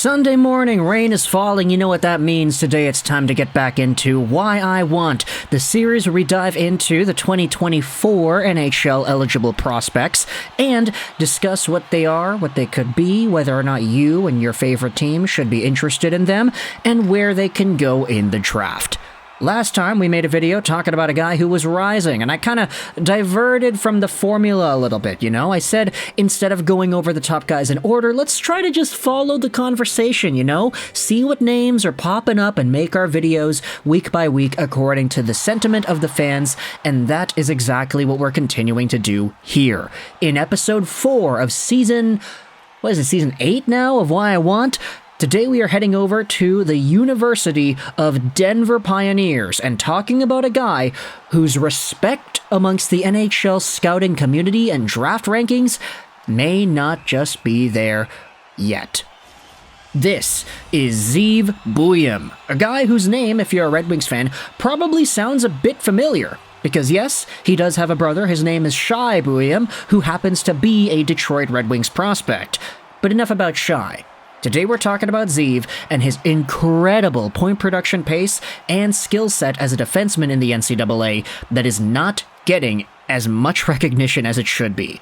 Sunday morning, rain is falling, you know what that means. Today it's time to get back into Why I Want, the series where we dive into the 2024 NHL eligible prospects and discuss what they are, what they could be, whether or not you and your favorite team should be interested in them, and where they can go in the draft. Last time, we made a video talking about a guy who was rising, and I kind of diverted from the formula a little bit, you know? I said, instead of going over the top guys in order, let's try to just follow the conversation, you know? See what names are popping up and make our videos week by week according to the sentiment of the fans, and that is exactly what we're continuing to do here. In episode 4 of season 8 now of Why I Want? Today we are heading over to the University of Denver Pioneers and talking about a guy whose respect amongst the NHL scouting community and draft rankings may not just be there yet. This is Zeev Buium, a guy whose name, if you're a Red Wings fan, probably sounds a bit familiar. Because yes, he does have a brother, his name is Zeev Buium, who happens to be a Detroit Red Wings prospect. But enough about Zeev. Today we're talking about Zeev and his incredible point production pace and skill set as a defenseman in the NCAA that is not getting as much recognition as it should be.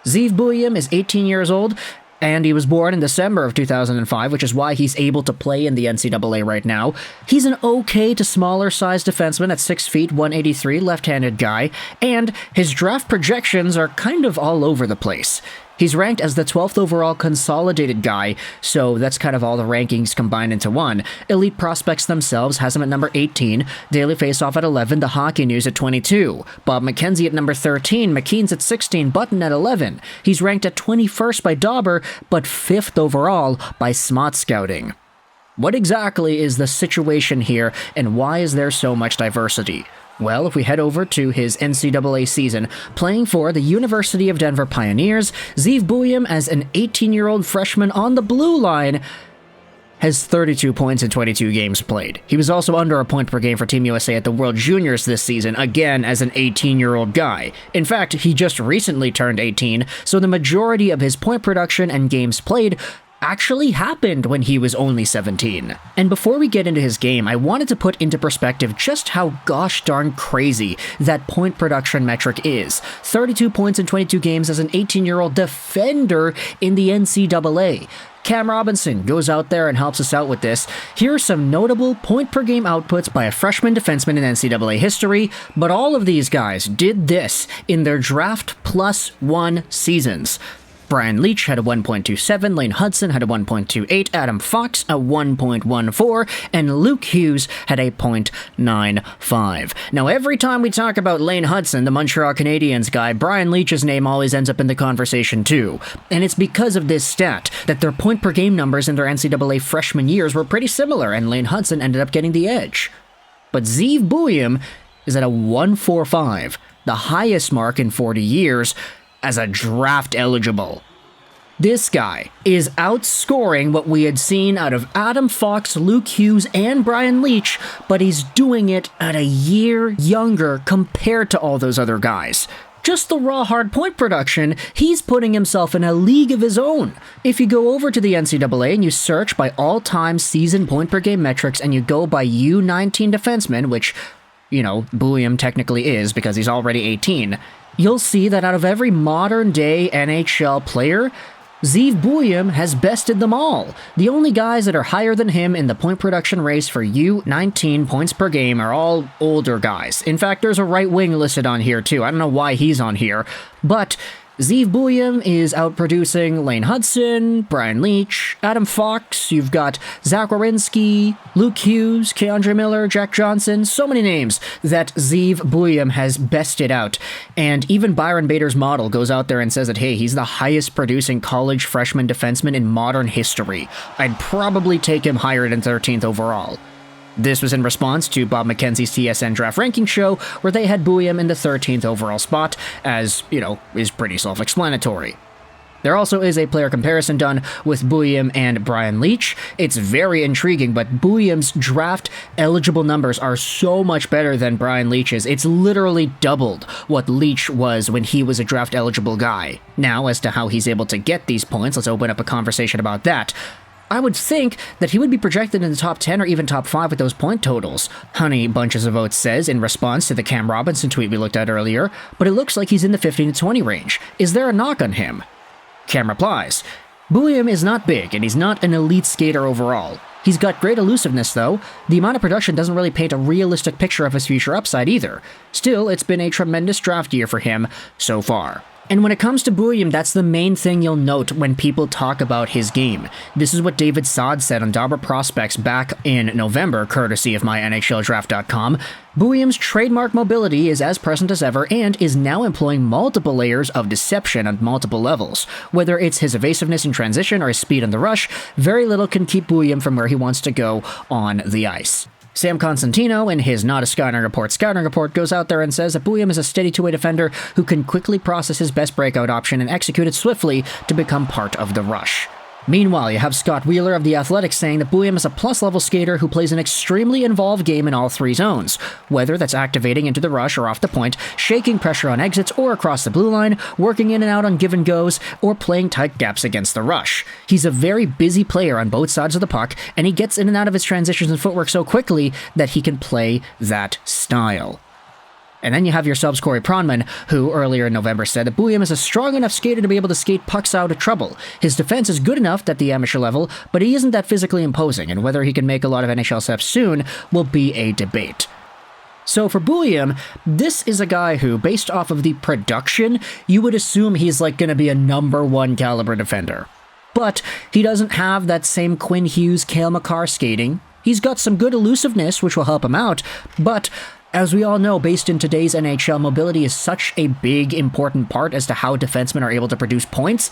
Zeev Buium is 18 years old, and he was born in December of 2005, which is why he's able to play in the NCAA right now. He's an okay to smaller-sized defenseman at 6 feet, 183, left-handed guy, and his draft projections are kind of all over the place. He's ranked as the 12th overall consolidated guy, so that's kind of all the rankings combined into one. Elite Prospects themselves has him at number 18, Daily Faceoff at 11, The Hockey News at 22, Bob McKenzie at number 13, McKean's at 16, Button at 11. He's ranked at 21st by Dauber, but 5th overall by Smart Scouting. What exactly is the situation here, and why is there so much diversity? Well, if we head over to his NCAA season, playing for the University of Denver Pioneers, Zeev Buium, as an 18-year-old freshman on the blue line, has 32 points in 22 games played. He was also under a point per game for Team USA at the World Juniors this season, again as an 18-year-old guy. In fact, he just recently turned 18, so the majority of his point production and games played actually happened when he was only 17. And before we get into his game, I wanted to put into perspective just how gosh darn crazy that point production metric is. 32 points in 22 games as an 18-year-old defender in the NCAA. Cam Robinson goes out there and helps us out with this. Here are some notable point-per-game outputs by a freshman defenseman in NCAA history, but all of these guys did this in their draft plus 1 seasons. Brian Leetch had a 1.27, Lane Hutson had a 1.28, Adam Fox a 1.14, and Luke Hughes had a 0.95. Now, every time we talk about Lane Hutson, the Montreal Canadiens guy, Brian Leetch's name always ends up in the conversation too. And it's because of this stat that their point-per-game numbers in their NCAA freshman years were pretty similar, and Lane Hutson ended up getting the edge. But Zeev Buium is at a 1.45, the highest mark in 40 years, as a draft eligible. This guy is outscoring what we had seen out of Adam Fox, Luke Hughes, and Brian Leetch, but he's doing it at a year younger compared to all those other guys. Just the raw hard point production, he's putting himself in a league of his own. If you go over to the NCAA and you search by all-time season point per game metrics and you go by U19 defensemen, which, you know, Buium technically is because he's already 18, you'll see that out of every modern-day NHL player, Zeev Buium has bested them all. The only guys that are higher than him in the point production race for U19 points per game are all older guys. In fact, there's a right wing listed on here too. I don't know why he's on here, but Zeev Buium is outproducing Lane Hutson, Brian Leetch, Adam Fox, you've got Zach Werenski, Luke Hughes, Keandre Miller, Jack Johnson, so many names that Zeev Buium has bested out. And even Byron Bader's model goes out there and says that, hey, he's the highest producing college freshman defenseman in modern history. I'd probably take him higher than 13th overall. This was in response to Bob McKenzie's TSN draft ranking show, where they had Buium in the 13th overall spot, as, you know, is pretty self-explanatory. There also is a player comparison done with Buium and Brian Leetch. It's very intriguing, but Buium's draft-eligible numbers are so much better than Brian Leetch's. It's literally doubled what Leetch was when he was a draft-eligible guy. Now, as to how he's able to get these points, let's open up a conversation about that. I would think that he would be projected in the top 10 or even top 5 with those point totals, Honey Bunches of Oats says in response to the Cam Robinson tweet we looked at earlier, but it looks like he's in the 15 to 20 range. Is there a knock on him? Cam replies, Buium is not big and he's not an elite skater overall. He's got great elusiveness though. The amount of production doesn't really paint a realistic picture of his future upside either. Still, it's been a tremendous draft year for him so far. And when it comes to Buium, that's the main thing you'll note when people talk about his game. This is what David Sod said on Dobber Prospects back in November, courtesy of mynhldraft.com. Buium's trademark mobility is as present as ever and is now employing multiple layers of deception on multiple levels. Whether it's his evasiveness in transition or his speed on the rush, very little can keep Buium from where he wants to go on the ice. Sam Constantino, in his Not a Scouting Report, goes out there and says that Buium is a steady two-way defender who can quickly process his best breakout option and execute it swiftly to become part of the rush. Meanwhile, you have Scott Wheeler of The Athletic saying that Buium is a plus-level skater who plays an extremely involved game in all three zones, whether that's activating into the rush or off the point, shaking pressure on exits or across the blue line, working in and out on give-and-goes, or playing tight gaps against the rush. He's a very busy player on both sides of the puck, and he gets in and out of his transitions and footwork so quickly that he can play that style. And then you have yourselves Corey Pronman, who earlier in November said that Buium is a strong enough skater to be able to skate pucks out of trouble. His defense is good enough at the amateur level, but he isn't that physically imposing, and whether he can make a lot of NHL steps soon will be a debate. So for Buium, this is a guy who, based off of the production, you would assume he's like going to be a number 1 caliber defender. But he doesn't have that same Quinn Hughes, Cale Makar skating. He's got some good elusiveness, which will help him out, but as we all know, based in today's NHL, mobility is such a big, important part as to how defensemen are able to produce points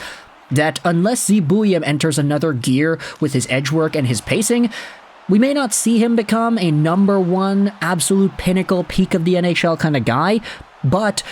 that unless Zeev Buium enters another gear with his edge work and his pacing, we may not see him become a number 1, absolute pinnacle, peak of the NHL kind of guy, but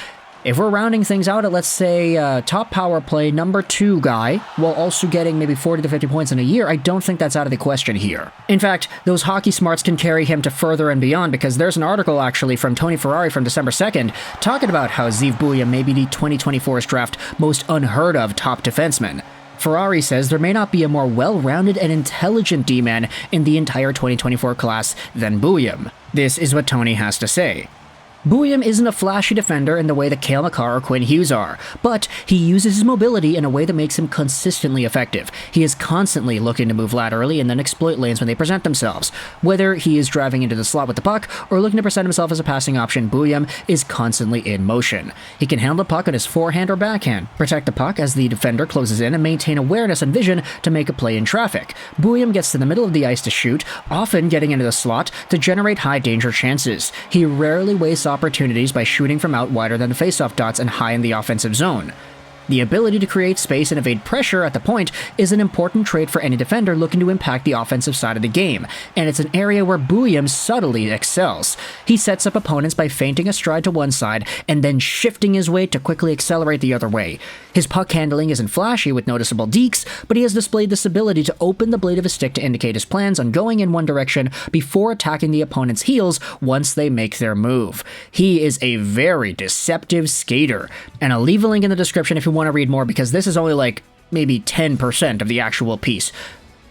if we're rounding things out at, let's say, top power play, number 2 guy, while also getting maybe 40 to 50 points in a year, I don't think that's out of the question here. In fact, those hockey smarts can carry him to further and beyond, because there's an article actually from Tony Ferrari from December 2nd talking about how Zeev Buium may be the 2024's draft most unheard of top defenseman. Ferrari says there may not be a more well-rounded and intelligent D-man in the entire 2024 class than Buium. This is what Tony has to say. Buium isn't a flashy defender in the way that Cale Makar or Quinn Hughes are, but he uses his mobility in a way that makes him consistently effective. He is constantly looking to move laterally and then exploit lanes when they present themselves. Whether he is driving into the slot with the puck or looking to present himself as a passing option, Buium is constantly in motion. He can handle the puck on his forehand or backhand, protect the puck as the defender closes in, and maintain awareness and vision to make a play in traffic. Buium gets to the middle of the ice to shoot, often getting into the slot to generate high-danger chances. He rarely wastes opportunities by shooting from out wider than the faceoff dots and high in the offensive zone. The ability to create space and evade pressure at the point is an important trait for any defender looking to impact the offensive side of the game, and it's an area where Buium subtly excels. He sets up opponents by feinting a stride to one side and then shifting his weight to quickly accelerate the other way. His puck handling isn't flashy with noticeable dekes, but he has displayed this ability to open the blade of his stick to indicate his plans on going in one direction before attacking the opponent's heels once they make their move. He is a very deceptive skater, and I'll leave a link in the description if you want to read more, because this is only like maybe 10% of the actual piece.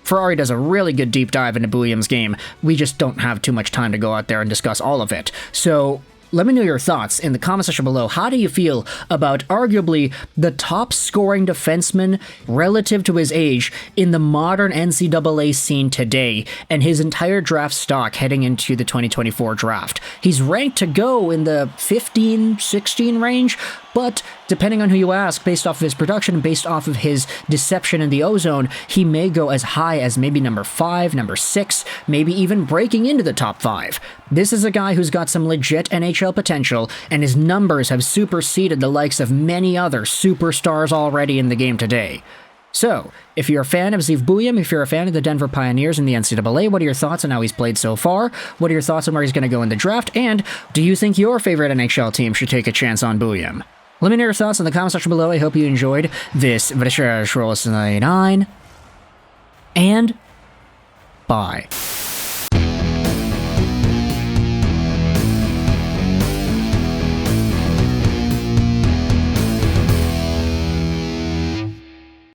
Ferrari does a really good deep dive into Buium's game. We just don't have too much time to go out there and discuss all of it. So let me know your thoughts in the comment section below. How do you feel about arguably the top scoring defenseman relative to his age in the modern NCAA scene today and his entire draft stock heading into the 2024 draft? He's ranked to go in the 15, 16 range, but depending on who you ask, based off of his production and based off of his deception in the ozone, he may go as high as maybe number 5, number 6, maybe even breaking into the top 5. This is a guy who's got some legit NHL potential, and his numbers have superseded the likes of many other superstars already in the game today. So, if you're a fan of Zeev Buium, if you're a fan of the Denver Pioneers in the NCAA, what are your thoughts on how he's played so far? What are your thoughts on where he's going to go in the draft? And do you think your favorite NHL team should take a chance on Buium? Let me know your thoughts in the comment section below. I hope you enjoyed this video. And bye.